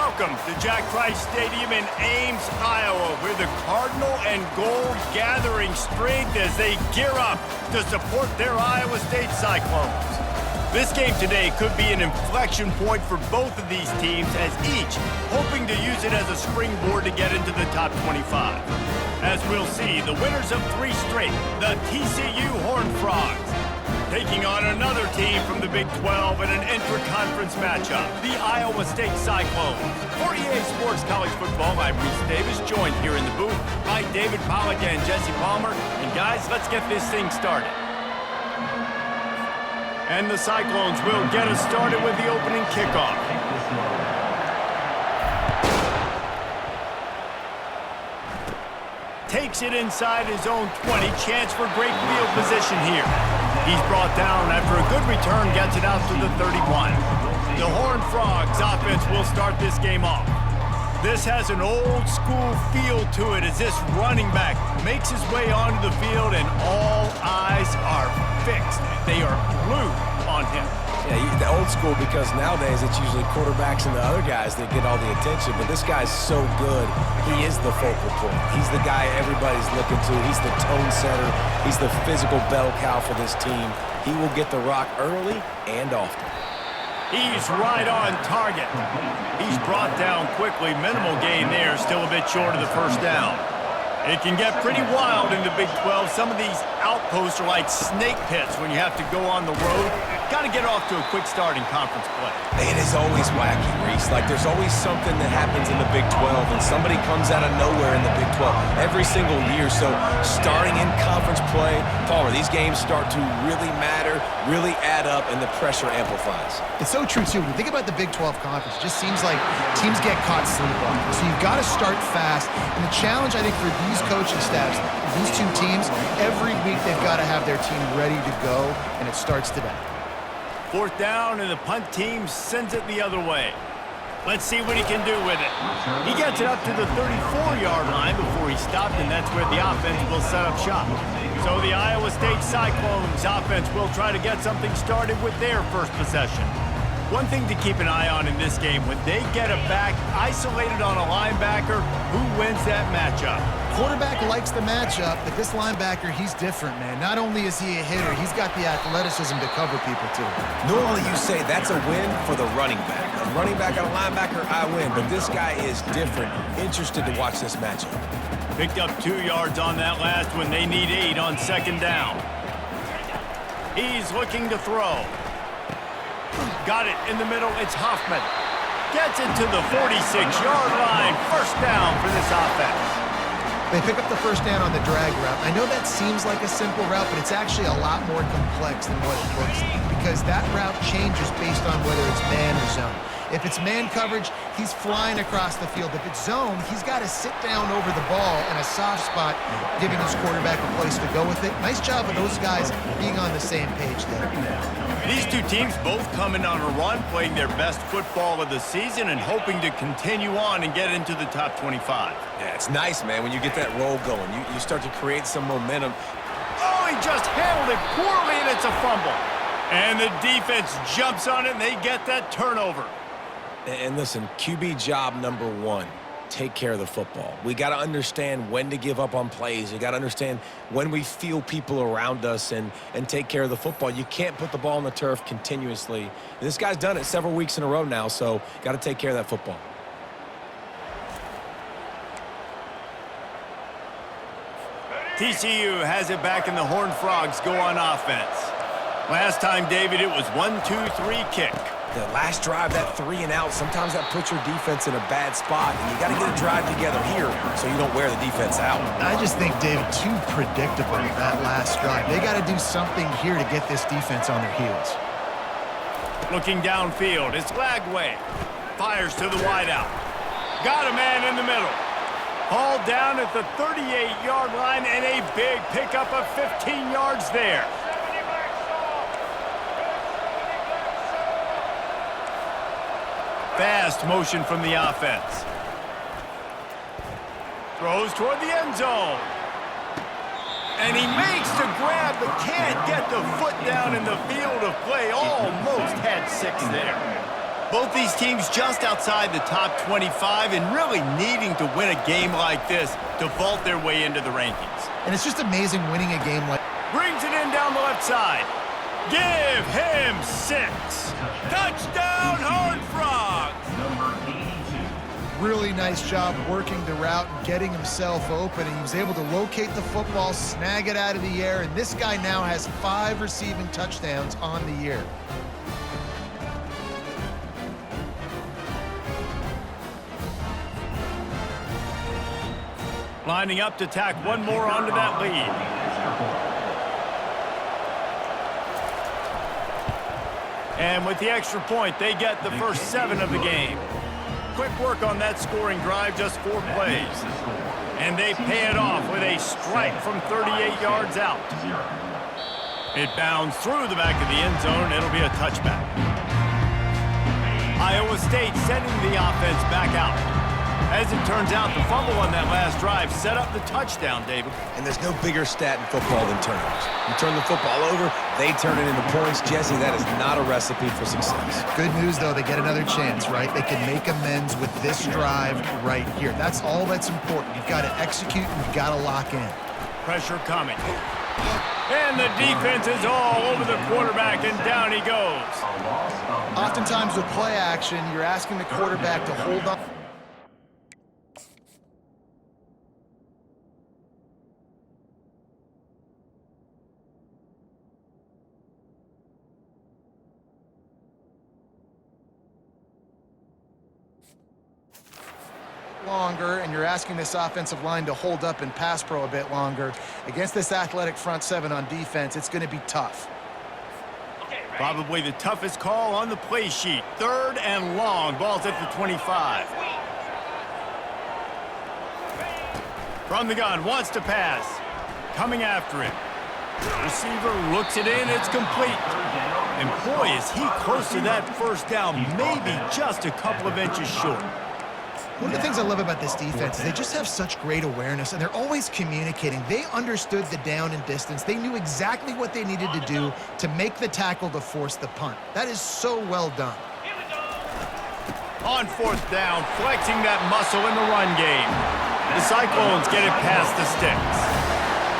Welcome to Jack Trice Stadium in Ames, Iowa, where the Cardinal and Gold gathering strength as they gear up to support their Iowa State Cyclones. This game today could be an inflection point for both of these teams, as each hoping to use it as a springboard to get into the top 25. As we'll see, the winners of 3 straight, the TCU Horned Frogs, taking on another team from the Big 12 in an intra-conference matchup, the Iowa State Cyclones. For EA Sports College Football, I'm Reese Davis, joined here in the booth by David Pollack and Jesse Palmer. And guys, let's get this thing started. And the Cyclones will get us started with the opening kickoff. Takes it inside his own 20. Chance for great field position here. He's brought down after a good return, gets it out to the 31. The Horned Frogs offense will start this game off. This has an old school feel to it as this running back makes his way onto the field and all eyes are fixed. They are glued on him. Yeah, the old school, because nowadays it's usually quarterbacks and the other guys that get all the attention, but this guy's so good. He is the focal point. He's the guy everybody's looking to. He's the tone setter. He's the physical bell cow for this team. He will get the rock early and often. He's right on target. He's brought down quickly. Minimal gain there, still a bit short of the first down. It can get pretty wild in the Big 12. Some of these outposts are like snake pits when you have to go on the road. Got to get off to a quick start in conference play. It is always wacky, Reese. Like, there's always something that happens in the Big 12, and somebody comes out of nowhere in the Big 12 every single year. So starting in conference play, Palmer, these games start to really matter, really add up, and the pressure amplifies. It's so true, too. When you think about the Big 12 Conference, it just seems like teams get caught sleepwalking. So you've got to start fast. And the challenge, I think, for these coaching staffs, these two teams, every week they've got to have their team ready to go, and it starts today. 4th down, and the punt team sends it the other way. Let's see what he can do with it. He gets it up to the 34-yard line before he stopped, and that's where the offense will set up shop. So the Iowa State Cyclones offense will try to get something started with their first possession. One thing to keep an eye on in this game, when they get a back isolated on a linebacker, who wins that matchup? Quarterback likes the matchup, but this linebacker, he's different, man. Not only is he a hitter, he's got the athleticism to cover people, too. Normally you say that's a win for the running back. A running back and a linebacker, I win. But this guy is different. Interested to watch this matchup. Picked up 2 yards on that last one. They need 8 on 2nd down. He's looking to throw. Got it in the middle. It's Hoffman. Gets it to the 46-yard line. First down for this offense. They pick up the first down on the drag route. I know that seems like a simple route, but it's actually a lot more complex than what it looks like, because that route changes based on whether it's man or zone. If it's man coverage, he's flying across the field. If it's zone, he's got to sit down over the ball in a soft spot, giving his quarterback a place to go with it. Nice job of those guys being on the same page there. These two teams both coming on a run, playing their best football of the season and hoping to continue on and get into the top 25. Yeah, it's nice, man, when you get that roll going. You start to create some momentum. Oh, he just handled it poorly, and it's a fumble. And the defense jumps on it, and they get that turnover. And listen, QB job number 1, take care of the football. We got to understand when to give up on plays. You got to understand when we feel people around us and take care of the football. You can't put the ball on the turf continuously. And this guy's done it several weeks in a row now, so got to take care of that football. TCU has it back, and the Horned Frogs go on offense. Last time, David, it was 1-2-3 kick. The last drive, that 3 and out, sometimes that puts your defense in a bad spot, and you got to get a drive together here so you don't wear the defense out. I just think, David, too predictable that last drive. They got to do something here to get this defense on their heels. Looking downfield, it's Lagway. Fires to the wideout. Got a man in the middle. Hauled down at the 38-yard line, and a big pickup of 15 yards there. Fast motion from the offense. Throws toward the end zone. And he makes the grab, but can't get the foot down in the field of play. Almost had 6 there. Both these teams just outside the top 25 and really needing to win a game like this to vault their way into the rankings. And it's just amazing winning a game like... Brings it in down the left side. Give him 6. Touchdown, Horned Frogs! Really nice job working the route and getting himself open, and he was able to locate the football, snag it out of the air, and this guy now has 5 receiving touchdowns on the year. Lining up to tack one more onto that lead. And with the extra point, they get the first 7 of the game. Quick work on that scoring drive, just 4 plays. And they pay it off with a strike from 38 yards out. It bounds through the back of the end zone. It'll be a touchback. Iowa State sending the offense back out. As it turns out, the fumble on that last drive set up the touchdown, David. And there's no bigger stat in football than turnovers. You turn the football over, they turn it into points. Jesse, that is not a recipe for success. Good news, though, they get another chance, right? They can make amends with this drive right here. That's all that's important. You've got to execute and you've got to lock in. Pressure coming. And the defense is all over the quarterback, and down he goes. Oftentimes with play action, you're asking the quarterback to hold up. Longer, and you're asking this offensive line to hold up and pass pro a bit longer. Against this athletic front 7 on defense, it's going to be tough. Probably the toughest call on the play sheet. 3rd and long. Ball's at the 25. From the gun, wants to pass. Coming after him. Receiver looks it in, it's complete. And boy, is he close to that first down, maybe just a couple of inches short. One of the things I love about this defense is they just have such great awareness, and they're always communicating. They understood the down and distance. They knew exactly what they needed to do to make the tackle to force the punt. That is so well done. On 4th down, flexing that muscle in the run game. The Cyclones get it past the sticks.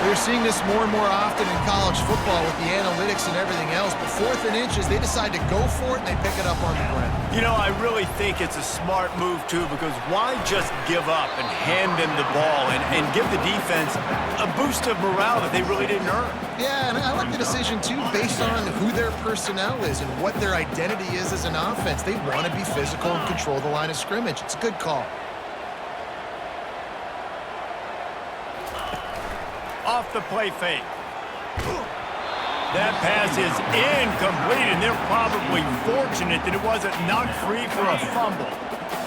We're seeing this more and more often in college football with the analytics and everything else, but 4th and inches, they decide to go for it, and they pick it up on the ground. You know, I really think it's a smart move, too, because why just give up and hand them the ball and give the defense a boost of morale that they really didn't earn? Yeah, and I like the decision, too, based on who their personnel is and what their identity is as an offense. They want to be physical and control the line of scrimmage. It's a good call. Off the play fake. That pass is incomplete, and they're probably fortunate that it wasn't knocked free for a fumble.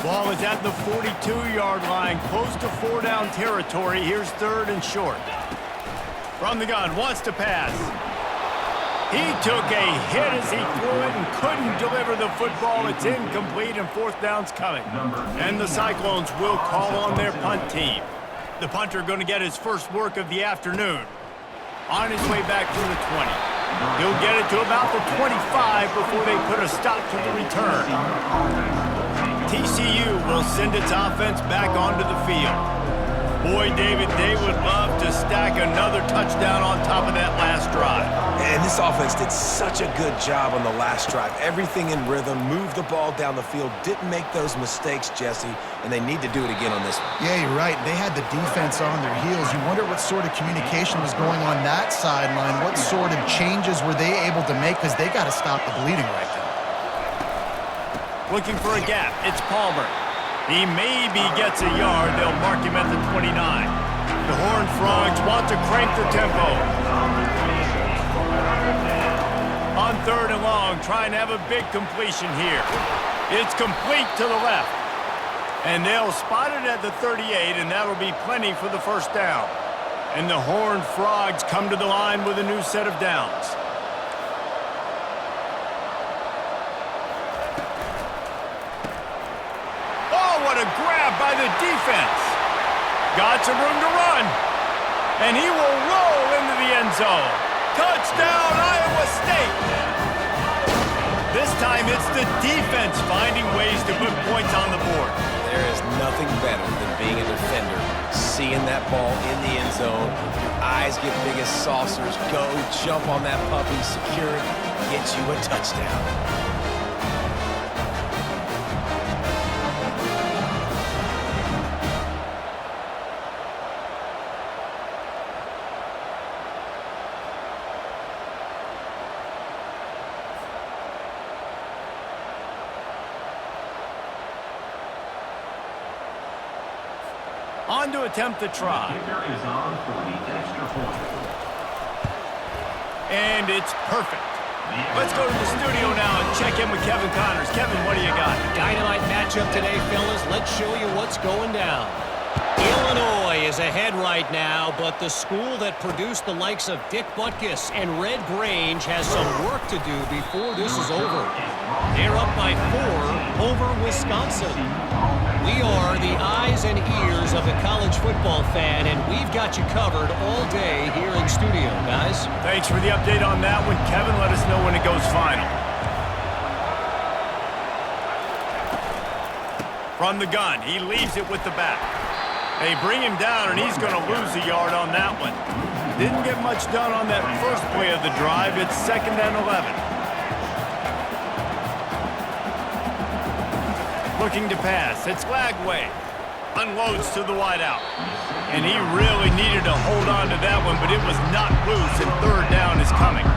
Ball is at the 42-yard line, close to 4-down territory. Here's 3rd and short. From the gun, wants to pass. He took a hit as he threw it and couldn't deliver the football. It's incomplete, and 4th down's coming. And the Cyclones will call on their punt team. The punter going to get his first work of the afternoon. On his way back to the 20. He'll get it to about the 25 before they put a stop to the return. TCU will send its offense back onto the field. Boy, David, they would love to stack another touchdown on top of that last drive. And this offense did such a good job on the last drive. Everything in rhythm, moved the ball down the field, didn't make those mistakes, Jesse, and they need to do it again on this one. Yeah, you're right. They had the defense on their heels. You wonder what sort of communication was going on that sideline. What sort of changes were they able to make, because they got to stop the bleeding right now. Looking for a gap. It's Palmer. He maybe gets a yard. They'll mark him at the 29. The Horned Frogs want to crank the tempo. On 3rd and long, trying to have a big completion here. It's complete to the left. And they'll spot it at the 38, and that'll be plenty for the first down. And the Horned Frogs come to the line with a new set of downs. What a grab by the defense. Got some room to run. And he will roll into the end zone. Touchdown, Iowa State. This time it's the defense finding ways to put points on the board. There is nothing better than being a defender, seeing that ball in the end zone, your eyes get big as saucers, go, jump on that puppy, secure it, get you a touchdown. On to attempt the try. And it's perfect. Let's go to the studio now and check in with Kevin Connors. Kevin, what do you got? Dynamite matchup today, fellas. Let's show you what's going down. Illinois is ahead right now, but the school that produced the likes of Dick Butkus and Red Grange has some work to do before this is over. They're up by 4 over Wisconsin. We are the eyes and ears of the college football fan, and we've got you covered all day here in studio, guys. Thanks for the update on that one, Kevin. Let us know when it goes final. From the gun, he leaves it with the back. They bring him down, and he's going to lose a yard on that one. Didn't get much done on that first play of the drive. It's 2nd and 11. Looking to pass. It's Lagway. Unloads to the wideout. And he really needed to hold on to that one, but it was not loose, and 3rd down is coming.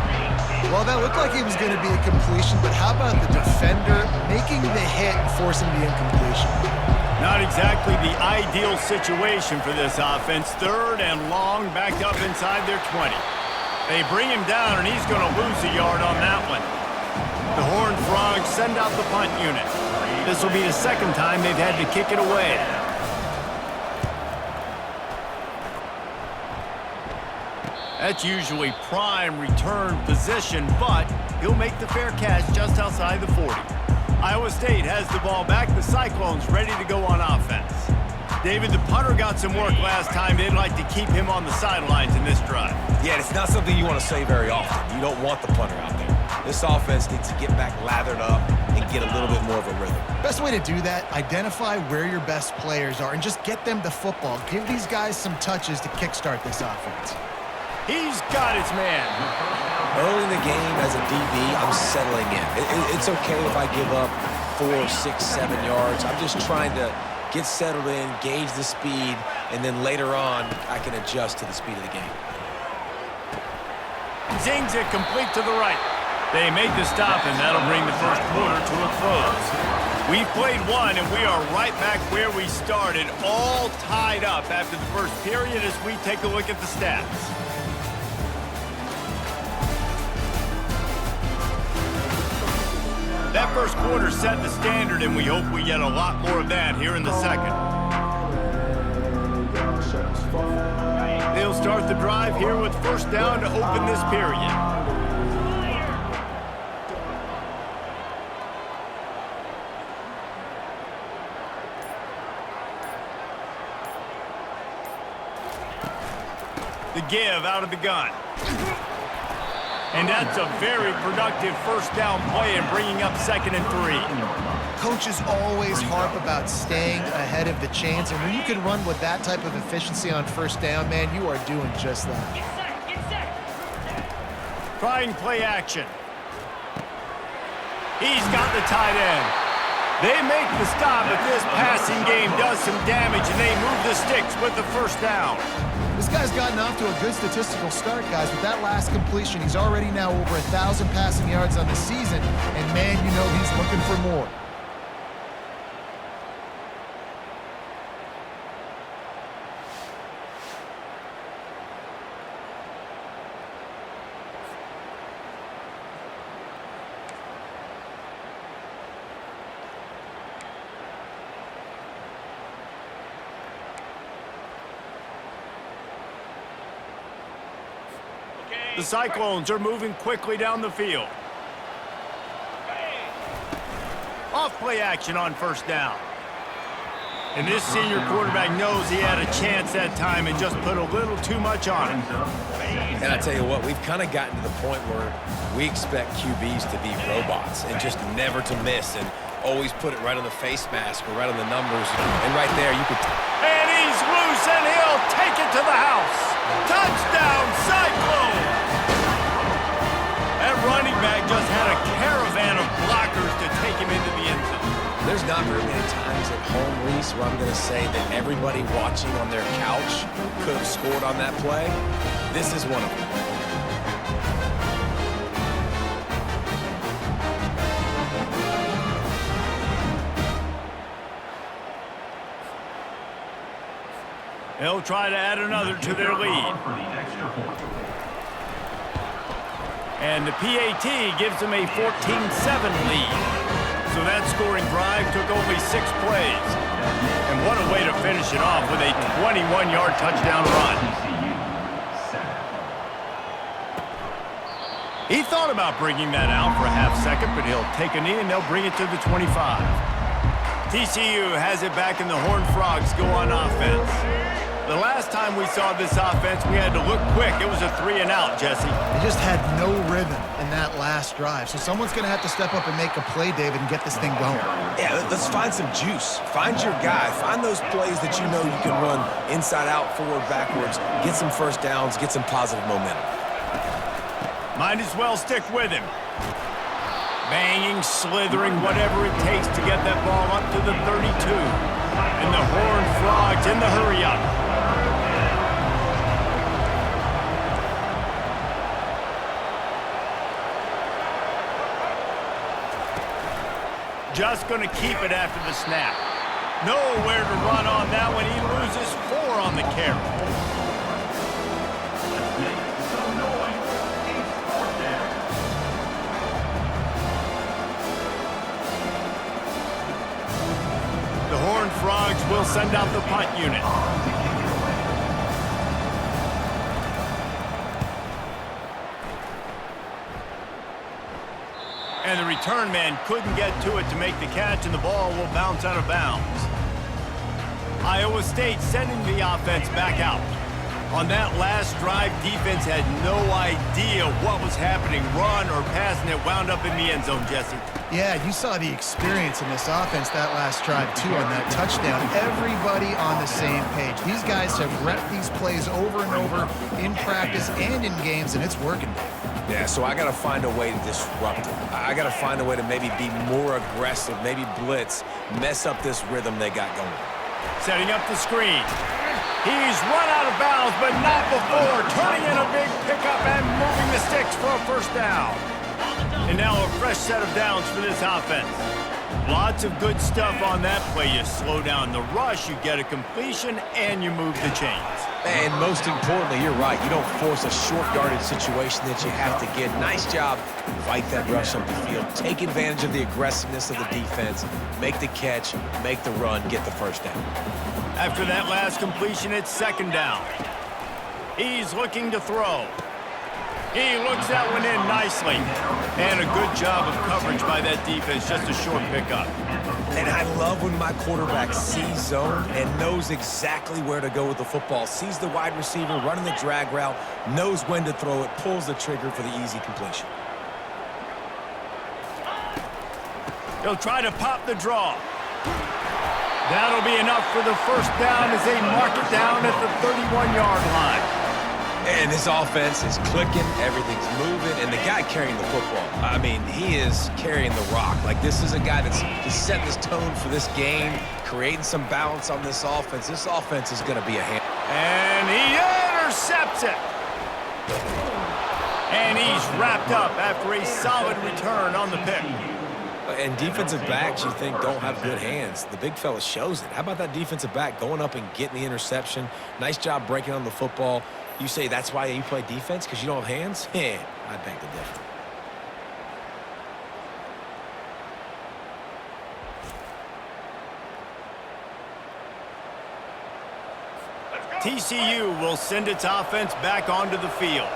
Well, that looked like it was going to be a completion, but how about the defender making the hit and forcing the incompletion? Not exactly the ideal situation for this offense. 3rd and long, backed up inside their 20. They bring him down, and he's going to lose a yard on that one. The Horned Frogs send out the punt unit. This will be the 2nd time they've had to kick it away. That's usually prime return position, but he'll make the fair catch just outside the 40. Iowa State has the ball back. The Cyclones ready to go on offense. David, the punter got some work last time. They'd like to keep him on the sidelines in this drive. Yeah, it's not something you want to say very often. You don't want the punter out there. This offense needs to get back lathered up and get a little bit more of a rhythm. Best way to do that, identify where your best players are and just get them the football. Give these guys some touches to kickstart this offense. He's got his man. Early in the game as a DB, I'm settling in. It's okay if I give up 4, 6, 7 yards. I'm just trying to get settled in, gauge the speed, and then later on, I can adjust to the speed of the game. Zings it complete to the right. They make the stop, and that'll bring the first quarter to a close. We've played one, and we are right back where we started, all tied up after the first period as we take a look at the stats. That first quarter set the standard, and we hope we get a lot more of that here in the second. They'll start the drive here with 1st down to open this period. The give out of the gun. And that's a very productive 1st down play and bringing up 2nd and 3. Coaches always harp about staying ahead of the chains, and when you can run with that type of efficiency on 1st down, man, you are doing just that. Trying play action. He's got the tight end. They make the stop, but this passing game does some damage, and they move the sticks with the 1st down. This guy's gotten off to a good statistical start, guys. With that last completion, he's already now over 1,000 passing yards on the season, and man, you know he's looking for more. The Cyclones are moving quickly down the field. Off play action on 1st down. And this senior quarterback knows he had a chance that time and just put a little too much on it. And I tell you what, we've kind of gotten to the point where we expect QBs to be robots and just never to miss and always put it right on the face mask or right on the numbers. And right there, you could... And he's loose, and he'll take it to the house. Touchdown, Cyclone! That running back just had a caravan of blockers to take him into the end zone. There's not very many times at home, Reese, where I'm going to say that everybody watching on their couch could have scored on that play. This is one of them. They'll try to add another to their lead. And the PAT gives them a 14-7 lead. So that scoring drive took only 6 plays. And what a way to finish it off with a 21-yard touchdown run. He thought about bringing that out for a half second, but he'll take a knee and they'll bring it to the 25. TCU has it back and the Horned Frogs go on offense. The last time we saw this offense, we had to look quick. It was a 3-and-out, Jesse. They just had no rhythm in that last drive. So someone's going to have to step up and make a play, David, and get this thing going. Yeah, let's find some juice. Find your guy. Find those plays that you know you can run inside out, forward, backwards. Get some first downs. Get some positive momentum. Might as well stick with him. Banging, slithering, whatever it takes to get that ball up to the 32. And the Horned Frogs in the hurry-up. Just going to keep it after the snap. Nowhere to run on that one. He loses 4 on the carry. The Horned Frogs will send out the punt unit. And the return man couldn't get to it to make the catch, and the ball will bounce out of bounds. Iowa State sending the offense back out. On that last drive, defense had no idea what was happening, run or pass, and it wound up in the end zone, Jesse. Yeah, you saw the experience in this offense that last drive, too, on that touchdown. Everybody on the same page. These guys have repped these plays over and over in practice and in games, and it's working. Yeah, so I got to find a way to disrupt it. I got to find a way to maybe be more aggressive, maybe blitz, mess up this rhythm they got going. Setting up the screen. He's run out of bounds, but not before turning in a big pickup and moving the sticks for a first down. And now a fresh set of downs for this offense. Lots of good stuff on that play. You slow down the rush, you get a completion, and you move the chains. And most importantly, you're right. You don't force a short yardage situation that you have to get. Nice job. Fight that rush up the field. Take advantage of the aggressiveness of the defense. Make the catch, make the run, get the first down. After that last completion, it's second down. He's looking to throw. He looks that one in nicely. And a good job of coverage by that defense. Just a short pickup. And I love when my quarterback sees zone and knows exactly where to go with the football. Sees the wide receiver running the drag route, knows when to throw it, pulls the trigger for the easy completion. He'll try to pop the draw. That'll be enough for the first down as they mark it down at the 31-yard line. And this offense is clicking, everything's moving, and the guy carrying the football, I mean, he is carrying the rock. Like, this is a guy that's setting this tone for this game, creating some balance on this offense. This offense is going to be a hand. And he intercepts it. And he's wrapped up after a solid return on the pick. And defensive backs, you think, don't have good hands. The big fella shows it. How about that defensive back going up and getting the interception? Nice job breaking on the football. You say that's why you play defense, because you don't have hands? Yeah, I beg the difference. TCU will send its offense back onto the field.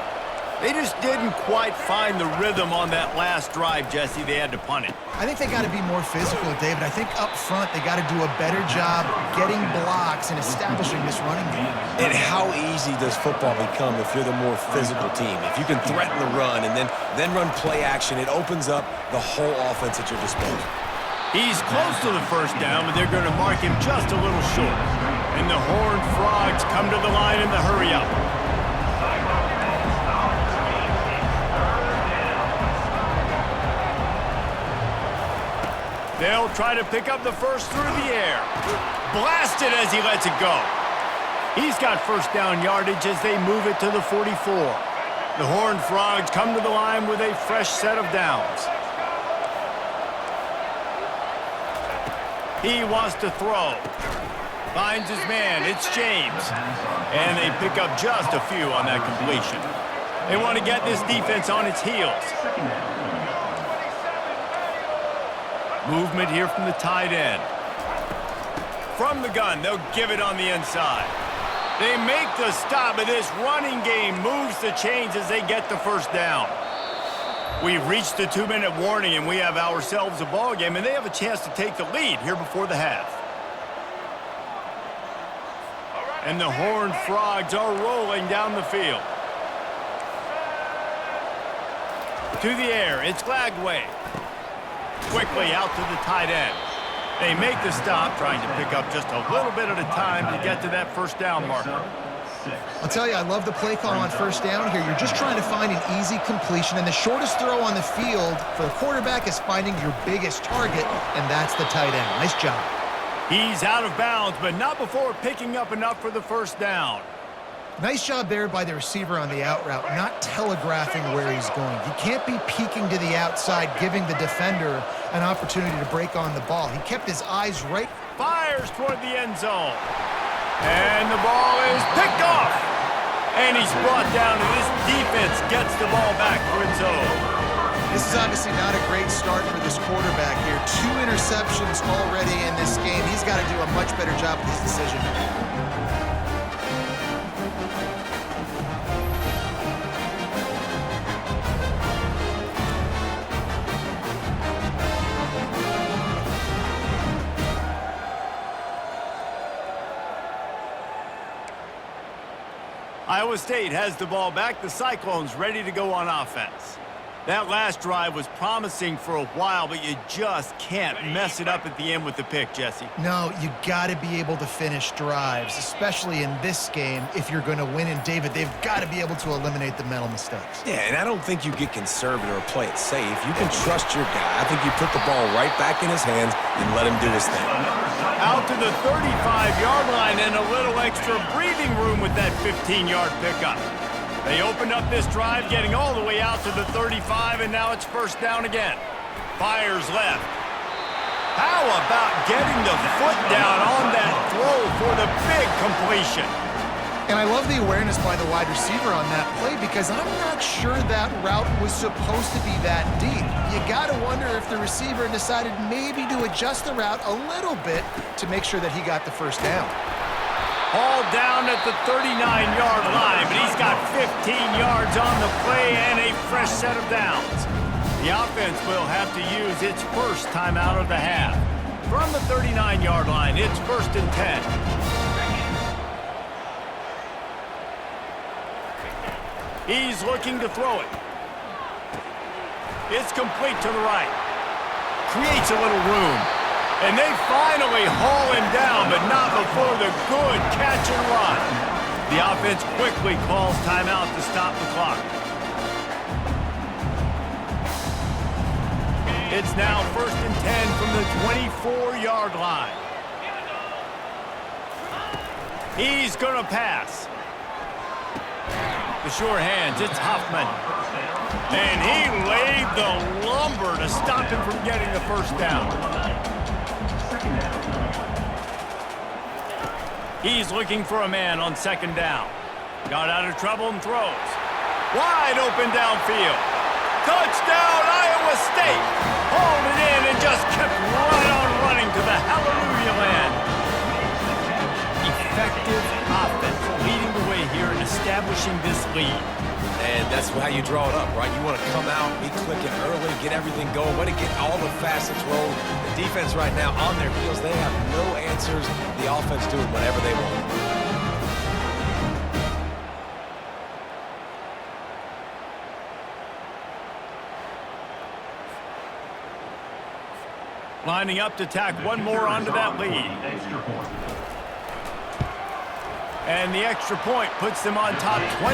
They just didn't quite find the rhythm on that last drive, Jesse. They had to punt it. I think they got to be more physical, David. I think up front they got to do a better job getting blocks and establishing this running game. And how easy does football become if you're the more physical team? If you can threaten the run and then run play action, it opens up the whole offense at your disposal. He's close to the first down, but they're going to mark him just a little short. And the Horned Frogs come to the line in the hurry-up. They'll try to pick up the first through the air. Blasted as he lets it go. He's got first down yardage as they move it to the 44. The Horned Frogs come to the line with a fresh set of downs. He wants to throw. Finds his man. It's James. And they pick up just a few on that completion. They want to get this defense on its heels. Movement here from the tight end. From the gun, they'll give it on the inside. They make the stop, but this running game moves the chains as they get the first down. We've reached the 2-minute warning, and we have ourselves a ball game, and they have a chance to take the lead here before the half. And the Horned Frogs are rolling down the field. To the air, it's Glagway. Quickly out to the tight end. They make the stop, trying to pick up just a little bit at a time to get to that first down marker. I'll tell you, I love the play call on first down here. You're just trying to find an easy completion, and the shortest throw on the field for the quarterback is finding your biggest target, and that's the tight end. Nice job. He's out of bounds, but not before picking up enough for the first down. Nice job there by the receiver on the out route, not telegraphing where he's going. You can't be peeking to the outside, giving the defender an opportunity to break on the ball. He kept his eyes right. Fires toward the end zone. And the ball is picked off. And he's brought down, and this defense gets the ball back for its own. This is obviously not a great start for this quarterback here. 2 interceptions already in this game. He's got to do a much better job with his decision. Iowa State has the ball back. The Cyclones ready to go on offense. That last drive was promising for a while, but you just can't mess it up at the end with the pick, Jesse. No, you got to be able to finish drives, especially in this game if you're going to win. And, David, they've got to be able to eliminate the mental mistakes. Yeah, and I don't think you get conservative or play it safe. You can trust your guy. I think you put the ball right back in his hands and let him do his thing. Out to the 35-yard line and a little extra breathing room with that 15-yard pickup. They opened up this drive, getting all the way out to the 35, and now it's first down again. Fires left. How about getting the foot down on that throw for the big completion? And I love the awareness by the wide receiver on that play because I'm not sure that route was supposed to be that deep. You got to wonder if the receiver decided maybe to adjust the route a little bit to make sure that he got the first down. All down at the 39-yard line, but he's got 15 yards on the play and a fresh set of downs. The offense will have to use its first timeout of the half. From the 39-yard line, it's first and 10. He's looking to throw it. It's complete to the right. Creates a little room. And they finally haul him down, but not before the good catch and run. The offense quickly calls timeout to stop the clock. It's now first and 10 from the 24-yard line. He's going to pass. The sure hands, it's Huffman. And he laid the lumber to stop him from getting the first down. He's looking for a man on second down. Got out of trouble and throws. Wide open downfield. Touchdown, Iowa State. Hauled it in and just kept right on running to the hallelujah land. Effective offense leading the way here and establishing establishing this lead. And that's how you draw it up, right? You want to come out, be clicking early, get everything going, want to get all the facets rolling. The defense right now on their heels, they have no answers. The offense doing whatever they want. Lining up to tack one more onto that lead. And the extra point puts them on top 21-7.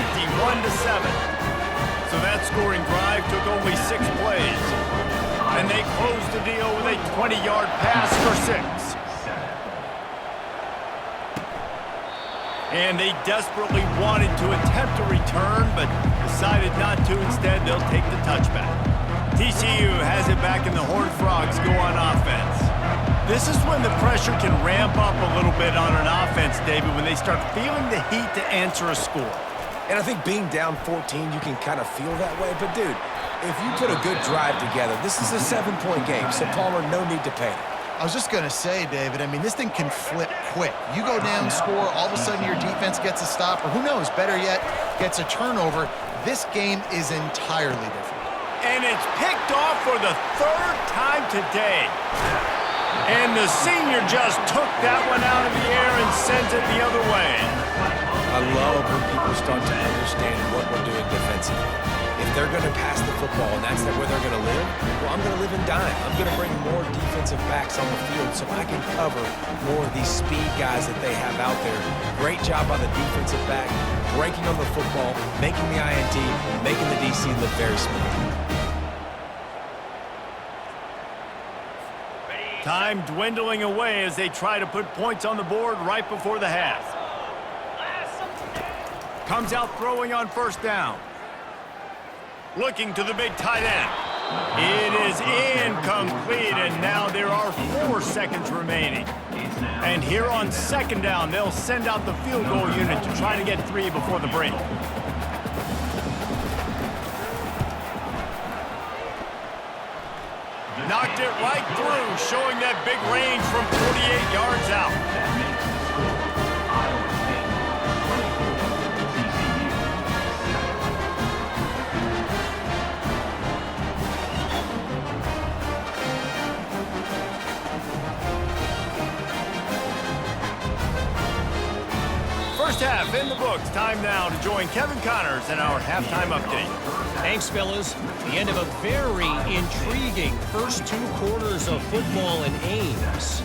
So that scoring drive took only 6 plays. And they closed the deal with a 20-yard pass for 6. And they desperately wanted to attempt a return, but decided not to. Instead, they'll take the touchback. TCU has it back and the Horned Frogs go on offense. This is when the pressure can ramp up a little bit on an offense, David, when they start feeling the heat to answer a score. And I think being down 14, you can kind of feel that way. But, dude, if you put a good drive together, this is a 7-point game, so Palmer, no need to panic. I was just going to say, David, I mean, this thing can flip quick. You go down, score, all of a sudden your defense gets a stop, or who knows, better yet, gets a turnover. This game is entirely different. And it's picked off for the 3rd time today. And the senior just took that one out of the air and sends it the other way. I love when people start to understand what we're doing defensively. If they're going to pass the football and that's where they're going to live, well, I'm going to live and dime. I'm going to bring more defensive backs on the field so I can cover more of these speed guys that they have out there. Great job by the defensive back, breaking on the football, making the INT, making the DC look very smooth. Time dwindling away as they try to put points on the board right before the half. Comes out throwing on 1st down. Looking to the big tight end. It is incomplete, and now there are 4 seconds remaining. And here on 2nd down, they'll send out the field goal unit to try to get 3 before the break. Knocked it right through, showing that big range from 48 yards out. First half in the books. Time now to join Kevin Connors in our halftime update. Thanks, fellas. The end of a very intriguing first 2 quarters of football in Ames.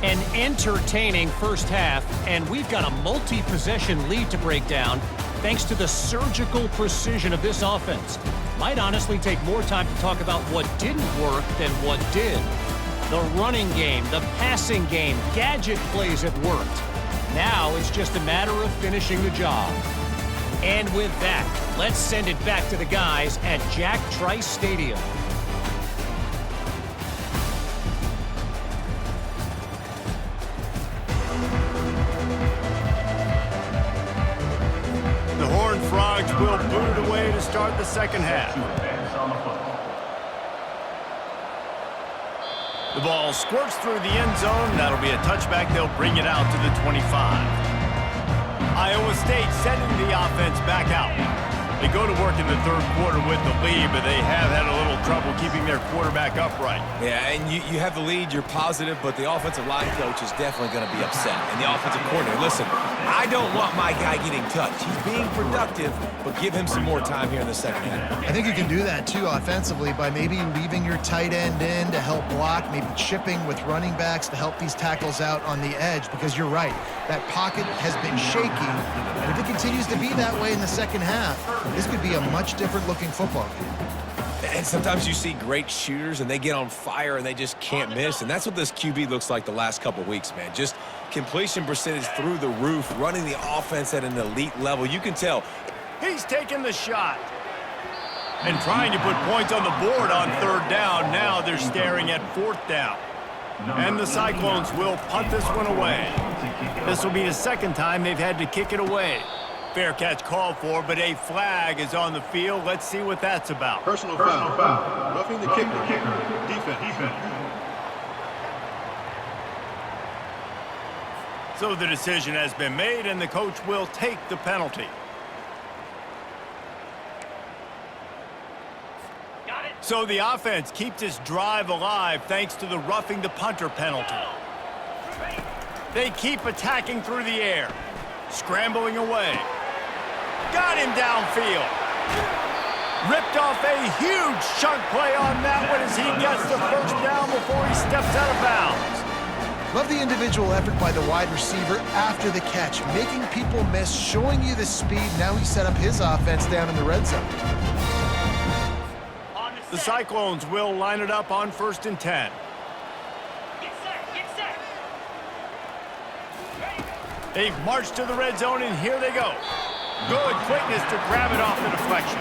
An entertaining first half, and we've got a multi-possession lead to break down thanks to the surgical precision of this offense. Might honestly take more time to talk about what didn't work than what did. The running game, the passing game, gadget plays have worked. Now it's just a matter of finishing the job. And with that, let's send it back to the guys at Jack Trice Stadium. The Horned Frogs will boot it away to start the 2nd half. The ball squirts through the end zone. That'll be a touchback. They'll bring it out to the 25. Iowa State sending the offense back out. They go to work in the 3rd quarter with the lead, but they have had a little trouble keeping their quarterback upright. Yeah, and you have the lead, you're positive, but the offensive line coach is definitely going to be upset. And the offensive coordinator, listen, I don't want my guy getting touched. He's being productive, but give him some more time here in the 2nd half. I think you can do that, too, offensively, by maybe leaving your tight end in to help block, maybe chipping with running backs to help these tackles out on the edge, because you're right. That pocket has been shaky, and if it continues to be that way in the 2nd half, this could be a much different-looking football game. And sometimes you see great shooters, and they get on fire, and they just can't miss. And that's what this QB looks like the last couple weeks, man. Just completion percentage through the roof, running the offense at an elite level. You can tell. He's taking the shot. And trying to put points on the board on 3rd down. Now they're staring at 4th down. And the Cyclones will punt this one away. This will be the 2nd time they've had to kick it away. Fair catch called for, but a flag is on the field. Let's see what that's about. Personal foul. Roughing the kicker. Defense. So the decision has been made, and the coach will take the penalty. So the offense keeps this drive alive thanks to the roughing the punter penalty. They keep attacking through the air. Scrambling away. Got him downfield. Ripped off a huge chunk play on that one as he gets the first down before he steps out of bounds. Love the individual effort by the wide receiver after the catch, making people miss, showing you the speed. Now he set up his offense down in the red zone. The Cyclones will line it up on 1st and 10. They've marched to the red zone, and here they go. Good quickness to grab it off the deflection.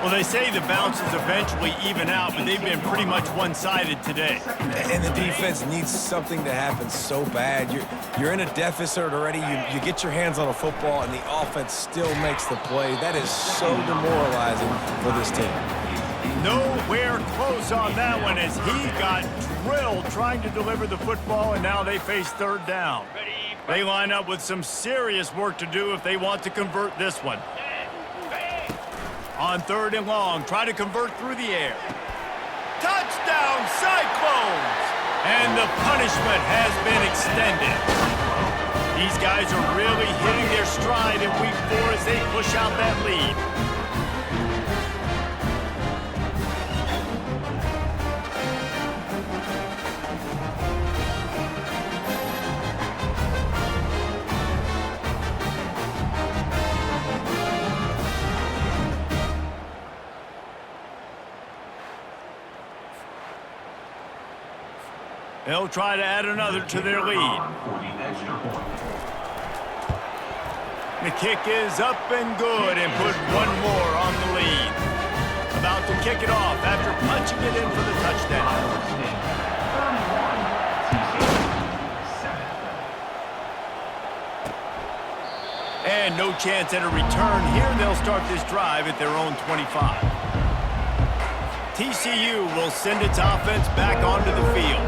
Well, they say the bounces eventually even out, but they've been pretty much one-sided today. And the defense needs something to happen so bad. You're in a deficit already. You get your hands on a football, and the offense still makes the play. That is so demoralizing for this team. Nowhere close on that one as he got drilled trying to deliver the football, and now they face 3rd down. They line up with some serious work to do if they want to convert this one. On 3rd and long, try to convert through the air. Touchdown, Cyclones! And the punishment has been extended. These guys are really hitting their stride in week 4 as they push out that lead. They'll try to add another to their lead. The kick is up and good and put one more on the lead. About to kick it off after punching it in for the touchdown. And no chance at a return here. They'll start this drive at their own 25. TCU will send its offense back onto the field.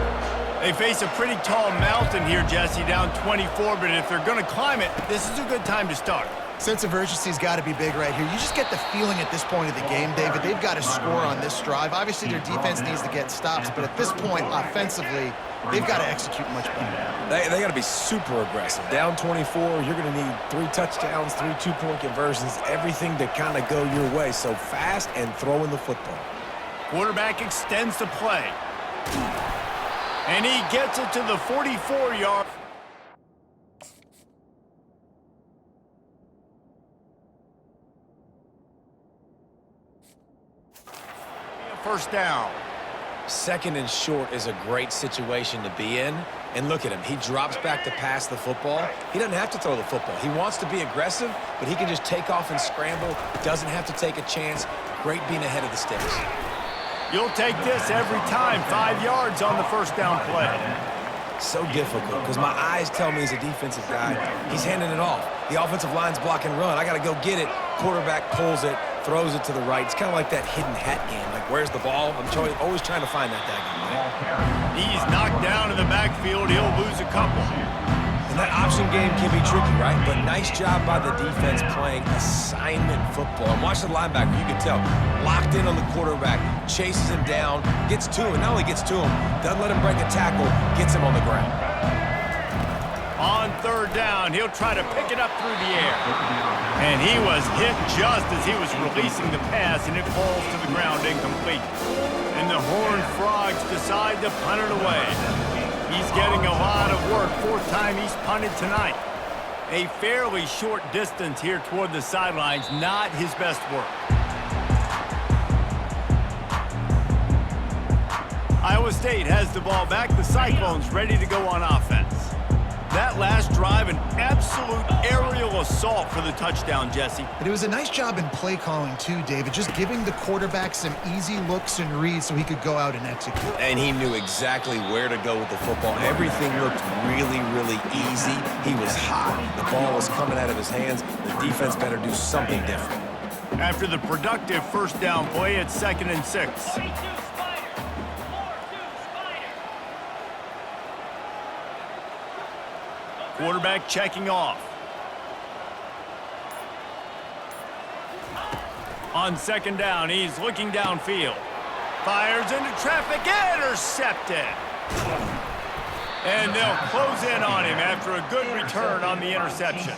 They face a pretty tall mountain here, Jesse, down 24, but if they're going to climb it, this is a good time to start. Sense of urgency's got to be big right here. You just get the feeling at this point of the game, David, they've got to score on this drive. Obviously, their defense needs to get stops, but at this point, offensively, they've got to execute much better. They got to be super aggressive. Down 24, you're going to need 3 touchdowns, 3 two-point conversions, everything to kind of go your way. So fast and throwing the football. Quarterback extends the play. And he gets it to the 44-yard. First down. 2nd and short is a great situation to be in. And look at him. He drops back to pass the football. He doesn't have to throw the football. He wants to be aggressive, but he can just take off and scramble. Doesn't have to take a chance. Great being ahead of the sticks. You'll take this every time. 5 yards on the first down play. So difficult because my eyes tell me he's a defensive guy. He's handing it off. The offensive line's block and run. I got to go get it. Quarterback pulls it, throws it to the right. It's kind of like that hidden hat game. Like, where's the ball? I'm always trying to find that guy. He's knocked down in the backfield. He'll lose a couple. And that option game can be tricky, right? But nice job by the defense playing assignment football. And watch the linebacker, you can tell. Locked in on the quarterback, chases him down, gets to him. Not only gets to him, doesn't let him break a tackle, gets him on the ground. On 3rd down, he'll try to pick it up through the air. And he was hit just as he was releasing the pass, and it falls to the ground incomplete. And the Horned Frogs decide to punt it away. He's getting a lot of work. 4th time he's punted tonight. A fairly short distance here toward the sidelines. Not his best work. Iowa State has the ball back. The Cyclones ready to go on offense. That last drive, an absolute aerial assault for the touchdown, Jesse. But it was a nice job in play calling too, David, just giving the quarterback some easy looks and reads so he could go out and execute. And he knew exactly where to go with the football. Everything looked really, really easy. He was hot. The ball was coming out of his hands. The defense better do something different. After the productive first down play, it's 2nd and 6. Quarterback checking off. On 2nd down, he's looking downfield. Fires into traffic, intercepted. And they'll close in on him after a good return on the interception.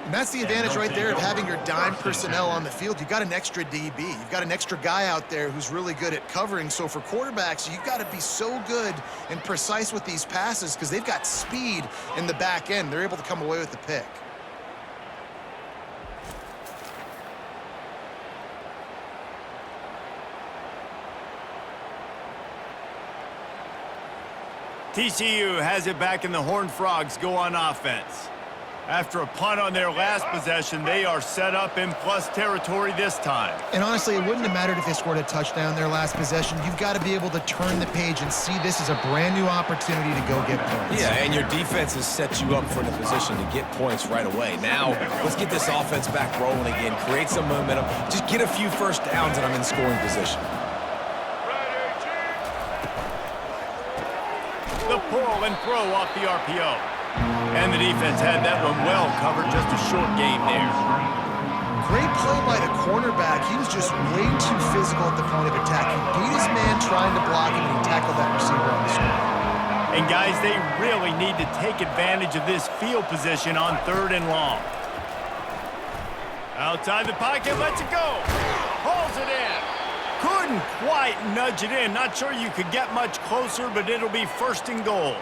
And that's the advantage right there of having your dime personnel on the field. You've got an extra DB. You've got an extra guy out there who's really good at covering. So for quarterbacks, you've got to be so good and precise with these passes because they've got speed in the back end. They're able to come away with the pick. TCU has it back in the Horned Frogs go on offense. After a punt on their last possession, they are set up in plus territory this time. And honestly, it wouldn't have mattered if they scored a touchdown their last possession. You've got to be able to turn the page and see this as a brand new opportunity to go get points. Yeah, and your defense has set you up for the position to get points right away. Now, let's get this offense back rolling again, create some momentum, just get a few first downs, and I'm in scoring position. The pull and throw off the RPO. And the defense had that one well covered, just a short game there. Great play by the cornerback. He was just way too physical at the point of attack. He beat his man trying to block him, and he tackled that receiver on the screen. And guys, they really need to take advantage of this field position on 3rd and long. Outside the pocket, lets it go. Hauls it in. Couldn't quite nudge it in. Not sure you could get much closer, but it'll be 1st and goal.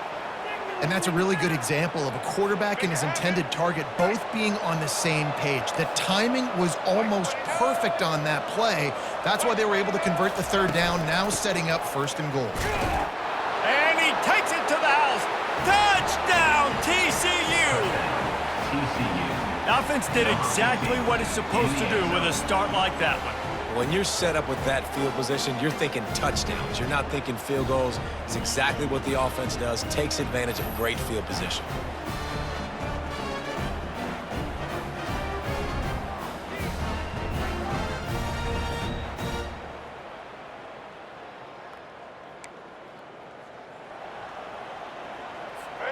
And that's a really good example of a quarterback and his intended target both being on the same page. The timing was almost perfect on that play. That's why they were able to convert the 3rd down, now setting up 1st and goal. And he takes it to the house. Touchdown, TCU! The offense did exactly what it's supposed to do with a start like that one. When you're set up with that field position, you're thinking touchdowns. You're not thinking field goals. It's exactly what the offense does, takes advantage of a great field position.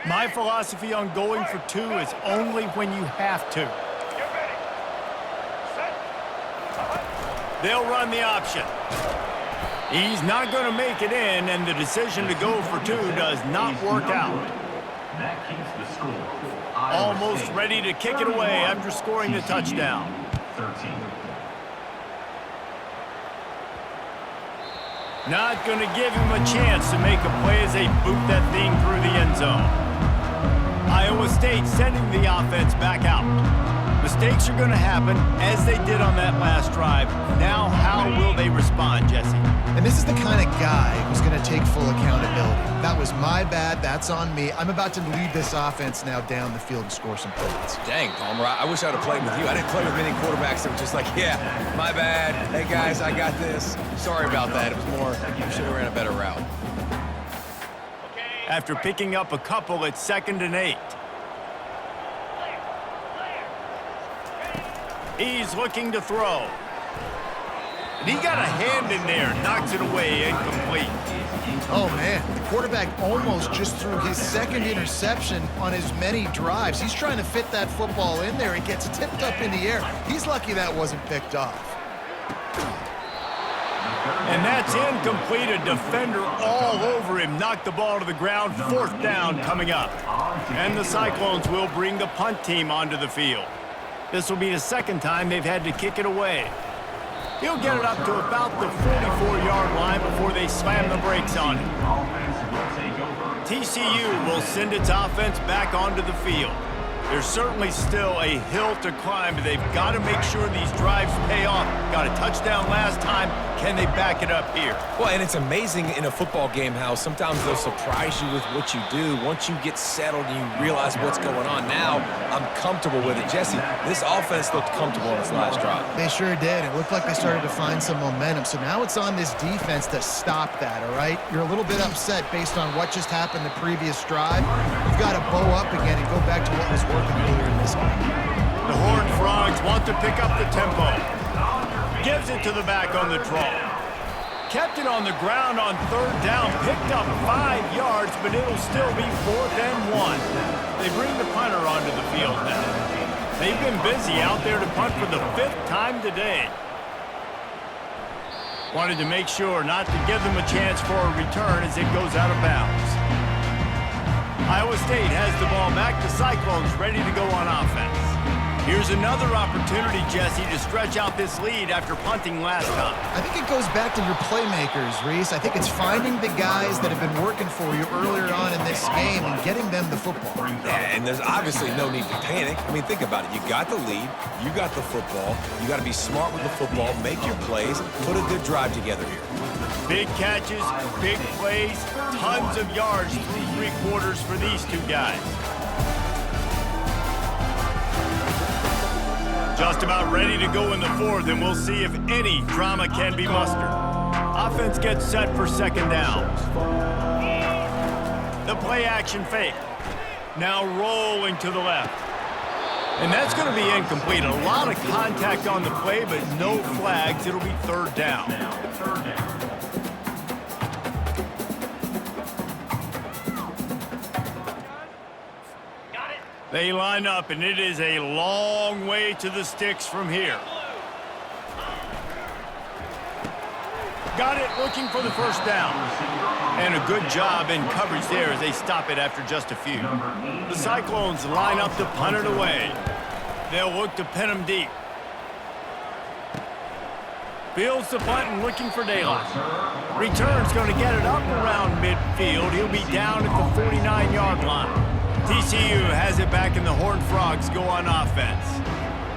My philosophy on going for 2 is only when you have to. They'll run the option. He's not going to make it in, and the decision to go for 2 does not work out. That keeps the score. Almost ready to kick it away after scoring the touchdown. 13. Not going to give him a chance to make a play as they boot that thing through the end zone. Iowa State sending the offense back out. Mistakes are going to happen, as they did on that last drive. Now, how will they respond, Jesse? And this is the kind of guy who's going to take full accountability. That was my bad. That's on me. I'm about to lead this offense now down the field and score some points. Dang, Palmer, I wish I would have played with you. I didn't play with many quarterbacks that were just like, yeah, my bad. Hey, guys, I got this. Sorry about that. It was more, you should have ran a better route. After picking up a couple at 2nd and 8. He's looking to throw. And he got a hand in there, knocks it away, incomplete. Oh, man, the quarterback almost just threw his 2nd interception on as many drives. He's trying to fit that football in there. It gets tipped up in the air. He's lucky that wasn't picked off. And that's incomplete. A defender all over him. Knocked the ball to the ground. 4th down coming up. And the Cyclones will bring the punt team onto the field. This will be the 2nd time they've had to kick it away. He'll get it up to about the 44-yard line before they slam the brakes on him. TCU will send its offense back onto the field. There's certainly still a hill to climb, but they've got to make sure these drives pay off. Got a touchdown last time. Can they back it up here? Well, and it's amazing in a football game how sometimes they'll surprise you with what you do. Once you get settled and you realize what's going on, now I'm comfortable with it. Jesse, this offense looked comfortable on its last drive. They sure did. It looked like they started to find some momentum. So now it's on this defense to stop that, all right? You're a little bit upset based on what just happened the previous drive. You've got to bow up again and go back to what was working earlier in this game. The Horned Frogs want to pick up the tempo. Gives it to the back on the draw. Kept it on the ground on 3rd down. Picked up 5 yards, but it'll still be 4th and 1. They bring the punter onto the field now. They've been busy out there to punt for the 5th time today. Wanted to make sure not to give them a chance for a return as it goes out of bounds. Iowa State has the ball back. The Cyclones ready to go on offense. Here's another opportunity, Jesse, to stretch out this lead after punting last time. I think it goes back to your playmakers, Reese. I think it's finding the guys that have been working for you earlier on in this game and getting them the football. Yeah, and there's obviously no need to panic. I mean, think about it. You got the lead. You got the football. You got to be smart with the football, make your plays, put a good drive together here. Big catches, big plays, tons of yards through 3 quarters for these two guys. Just about ready to go in the 4th, and we'll see if any drama can be mustered. Offense gets set for 2nd down. The play action fake. Now rolling to the left. And that's going to be incomplete. A lot of contact on the play, but no flags. It'll be 3rd down. They line up, and it is a long way to the sticks from here. Got it, looking for the 1st down. And a good job in coverage there as they stop it after just a few. The Cyclones line up to punt it away. They'll look to pin them deep. Fields the punt and looking for daylight. Return's going to get it up around midfield. He'll be down at the 49-yard line. TCU has it back, and the Horned Frogs go on offense.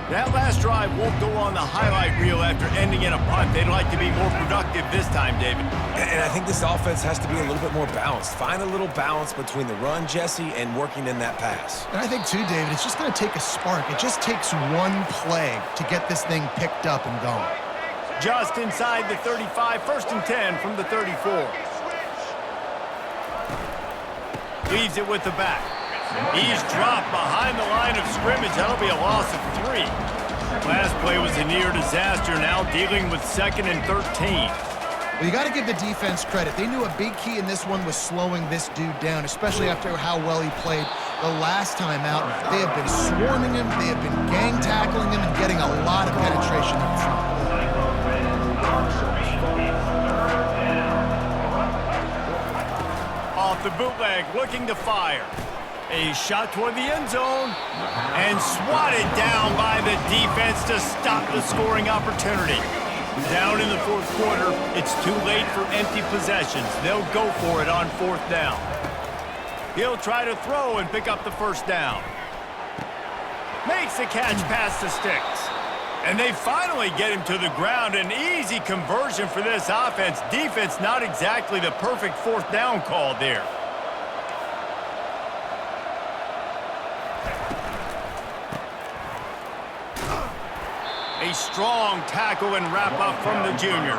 That last drive won't go on the highlight reel after ending in a punt. They'd like to be more productive this time, David. And I think this offense has to be a little bit more balanced. Find a little balance between the run, Jesse, and working in that pass. And I think, too, David, it's just going to take a spark. It just takes one play to get this thing picked up and going. Just inside the 35, 1st and 10 from the 34. Leaves it with the back. He's dropped behind the line of scrimmage. That'll be a loss of 3. Last play was a near disaster. Now dealing with 2nd and 13. Well, you got to give the defense credit. They knew a big key in this one was slowing this dude down, especially after how well he played the last time out. They have been swarming him. They have been gang tackling him and getting a lot of penetration up front. Off the bootleg, looking to fire. A shot toward the end zone and swatted down by the defense to stop the scoring opportunity. Down in the 4th quarter, it's too late for empty possessions. They'll go for it on 4th down. He'll try to throw and pick up the 1st down. Makes the catch past the sticks. And they finally get him to the ground. An easy conversion for this offense. Defense not exactly the perfect 4th down call there. A strong tackle and wrap up from the junior.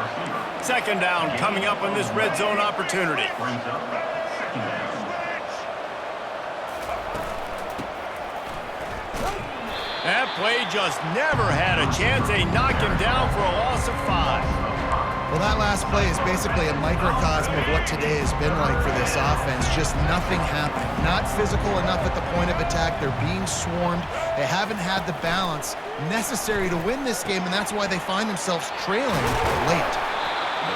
2nd down coming up on this red zone opportunity. That play just never had a chance. They knock him down for a loss of 5. Well, that last play is basically a microcosm of what today has been like for this offense. Just nothing happening. Not physical enough at the point of attack. They're being swarmed. They haven't had the balance necessary to win this game, and that's why they find themselves trailing late.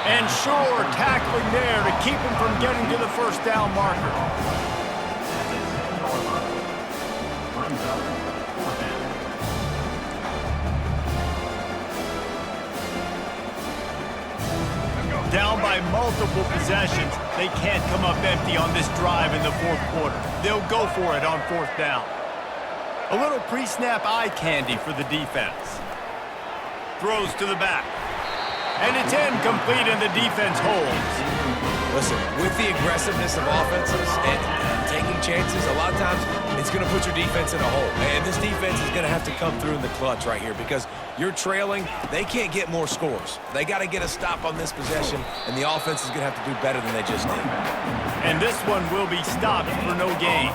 And sure, tackling there to keep him from getting to the 1st down marker. Down by multiple possessions. They can't come up empty on this drive in the 4th quarter. They'll go for it on 4th down. A little pre-snap eye candy for the defense. Throws to the back. And it's incomplete, and the defense holds. Listen, with the aggressiveness of offenses and taking chances, a lot of times it's going to put your defense in a hole. And this defense is going to have to come through in the clutch right here because you're trailing. They can't get more scores. They got to get a stop on this possession, and the offense is going to have to do better than they just did. And this one will be stopped for no gain.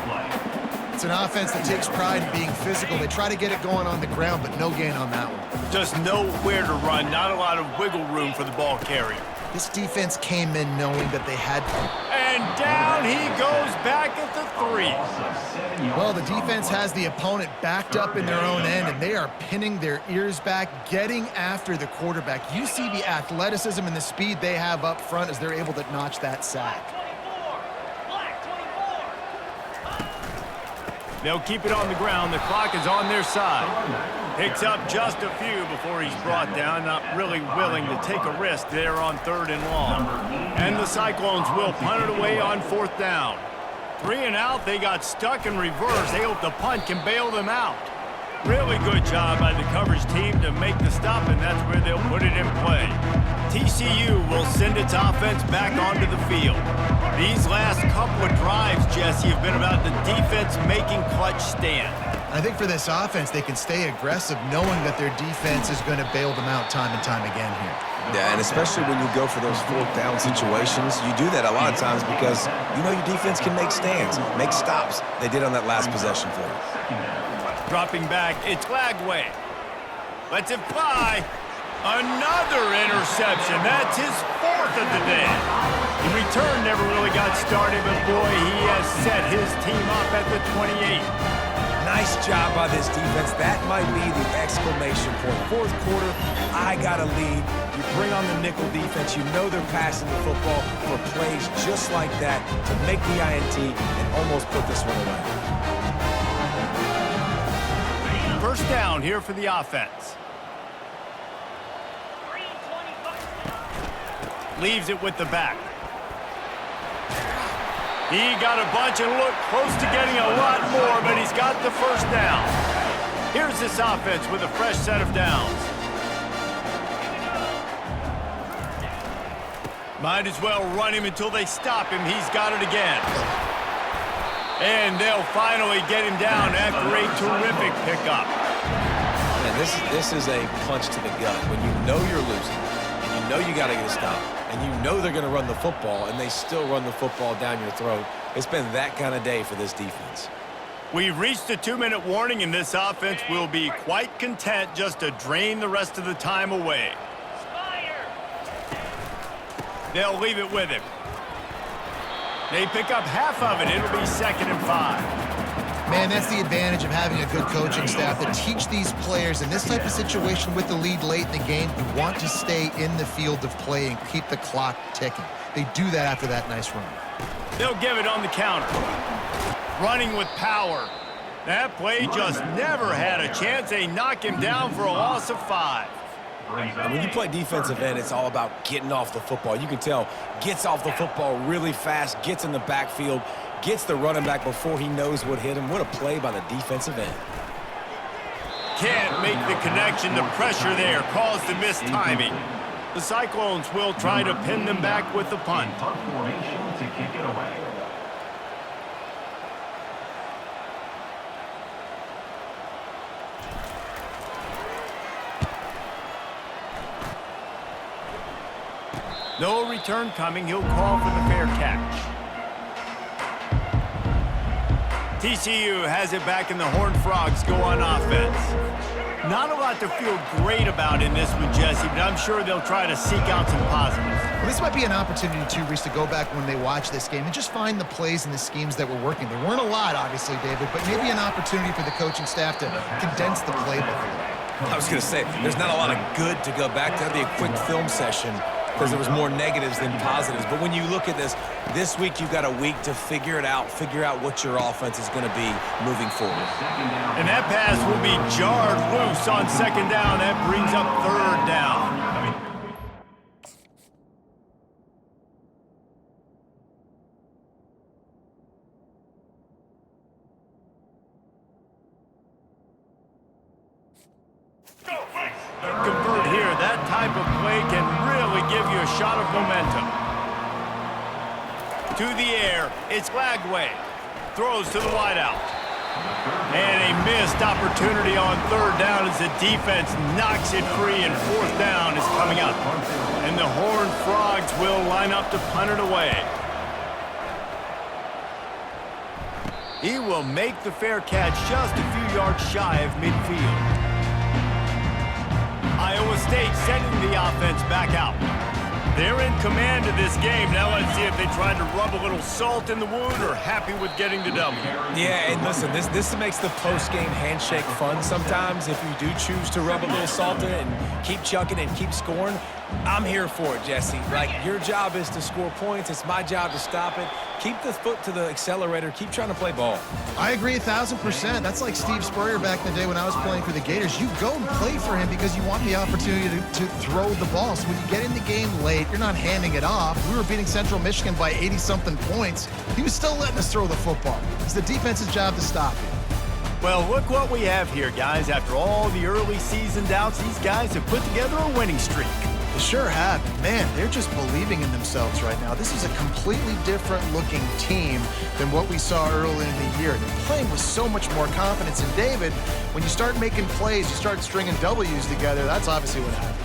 It's an offense that takes pride in being physical. They try to get it going on the ground, but no gain on that one. Just nowhere to run. Not a lot of wiggle room for the ball carrier. This defense came in knowing that they had to. And And down he goes back at the 3. Well, the defense has the opponent backed up in their own end, and they are pinning their ears back, getting after the quarterback. You see the athleticism and the speed they have up front as they're able to notch that sack. They'll keep it on the ground. The clock is on their side. Picks up just a few before he's brought down. Not really willing to take a risk there on 3rd and long. And the Cyclones will punt it away on 4th down. 3 and out. They got stuck in reverse. They hope the punt can bail them out. Really good job by the coverage team to make the stop, and that's where they'll put it in play. TCU will send its offense back onto the field. These last couple of drives, Jesse, have been about the defense making clutch stand. I think for this offense, they can stay aggressive knowing that their defense is going to bail them out time and time again here. Yeah, and especially when you go for those 4th down situations, you do that a lot of times because you know your defense can make stands, make stops. They did on that last possession for you. Dropping back, it's Glagway. Lets it fly. Another interception. That's his 4th of the day. The return never really got started, but boy, he has set his team up at the 28. Nice job by this defense. That might be the exclamation point. 4th quarter, I got a lead. You bring on the nickel defense. You know they're passing the football for plays just like that to make the INT and almost put this one away. 1st down here for the offense. Leaves it with the back. He got a bunch and looked close to getting a lot more, but he's got the 1st down. Here's this offense with a fresh set of downs. Might as well run him until they stop him. He's got it again. And they'll finally get him down after a terrific pickup. Man, this is a punch to the gut. When you know you're losing, and you know you got to get a stop, and you know they're going to run the football, and they still run the football down your throat. It's been that kind of day for this defense. We've reached the 2-minute warning, and this offense will be quite content just to drain the rest of the time away. They'll leave it with him. They pick up half of it. It'll be 2nd and 5. Man, that's the advantage of having a good coaching staff that teach these players in this type of situation with the lead late in the game. You want to stay in the field of play and keep the clock ticking. They do that after that nice run. They'll give it on the counter. Running with power. That play just never had a chance. They knock him down for a loss of 5. And when you play defensive end, it's all about getting off the football. You can tell, gets off the football really fast, gets in the backfield, gets the running back before he knows what hit him. What a play by the defensive end. Can't make the connection. The pressure there caused the missed timing. The Cyclones will try to pin them back with the punt. Punt formation to kick it away. No return coming. He'll call for the fair catch. TCU has it back, and the Horned Frogs go on offense. Not a lot to feel great about in this one, Jesse, but I'm sure they'll try to seek out some positives. Well, this might be an opportunity, too, Reese, to go back when they watch this game and just find the plays and the schemes that were working. There weren't a lot, obviously, David, but maybe an opportunity for the coaching staff to condense the playbook a little. I was going to say, there's not a lot of good to go back to. That'd be a quick film session because there was more negatives than positives. But when you look at this week you've got a week to figure it out, figure out what your offense is going to be moving forward. And that pass will be jarred loose on 2nd down. That brings up 3rd down. Convert here. That type of play can really give you a shot of momentum. To the air, it's Glagway. Throws to the wideout. And a missed opportunity on 3rd down as the defense knocks it free, and 4th down is coming up. And the Horned Frogs will line up to punt it away. He will make the fair catch just a few yards shy of midfield. Iowa State sending the offense back out. They're in command of this game. Now let's see if they try to rub a little salt in the wound or happy with getting the W. Yeah, and listen, this makes the post-game handshake fun sometimes. If you do choose to rub a little salt in it and keep chucking and keep scoring, I'm here for it, Jesse. Like, your job is to score points. It's my job to stop it. Keep the foot to the accelerator. Keep trying to play ball. I agree 1,000%. That's like Steve Spurrier back in the day when I was playing for the Gators. You go and play for him because you want the opportunity to throw the ball. So when you get in the game late, you're not handing it off. We were beating Central Michigan by 80-something points. He was still letting us throw the football. It's the defense's job to stop you. Well, look what we have here, guys. After all the early season doubts, these guys have put together a winning streak. They sure have. Man, they're just believing in themselves right now. This is a completely different looking team than what we saw early in the year. They're playing with so much more confidence. And David, when you start making plays, you start stringing W's together, that's obviously what happens.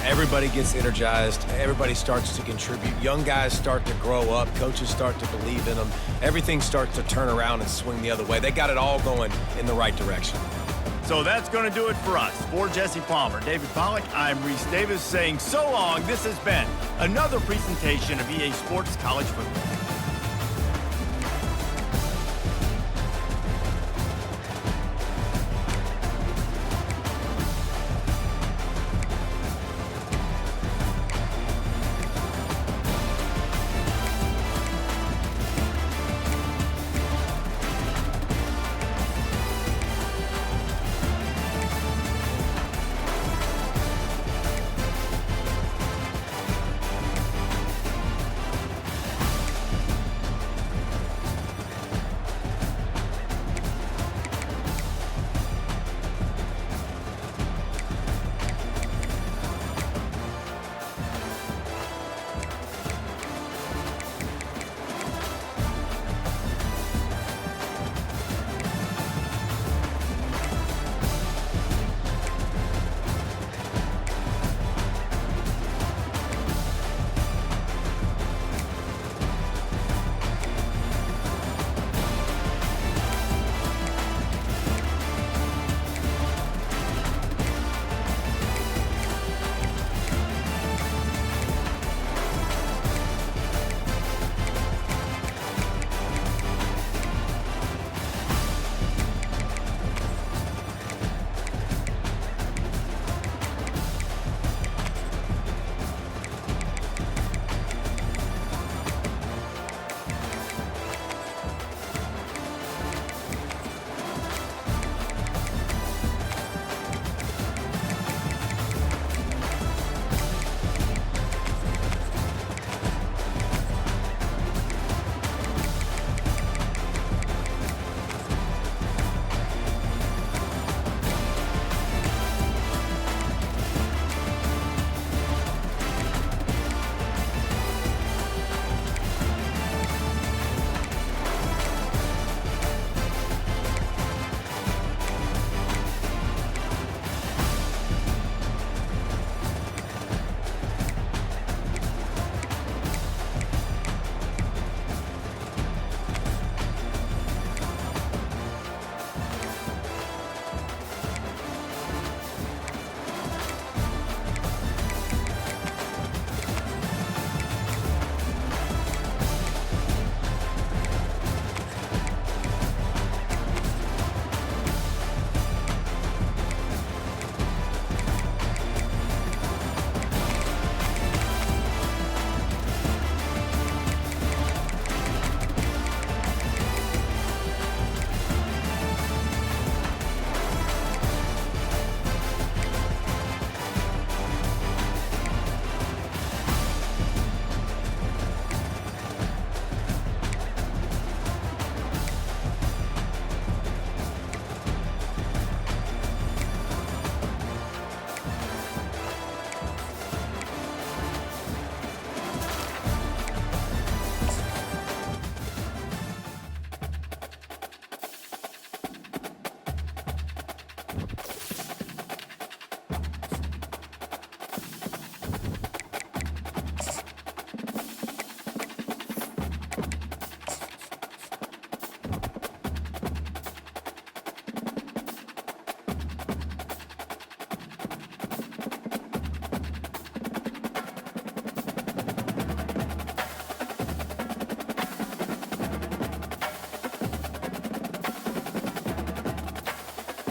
Everybody gets energized. Everybody starts to contribute. Young guys start to grow up. Coaches start to believe in them. Everything starts to turn around and swing the other way. They got it all going in the right direction. So that's going to do it for us. For Jesse Palmer, David Pollack, I'm Reese Davis saying so long. This has been another presentation of EA Sports College Football.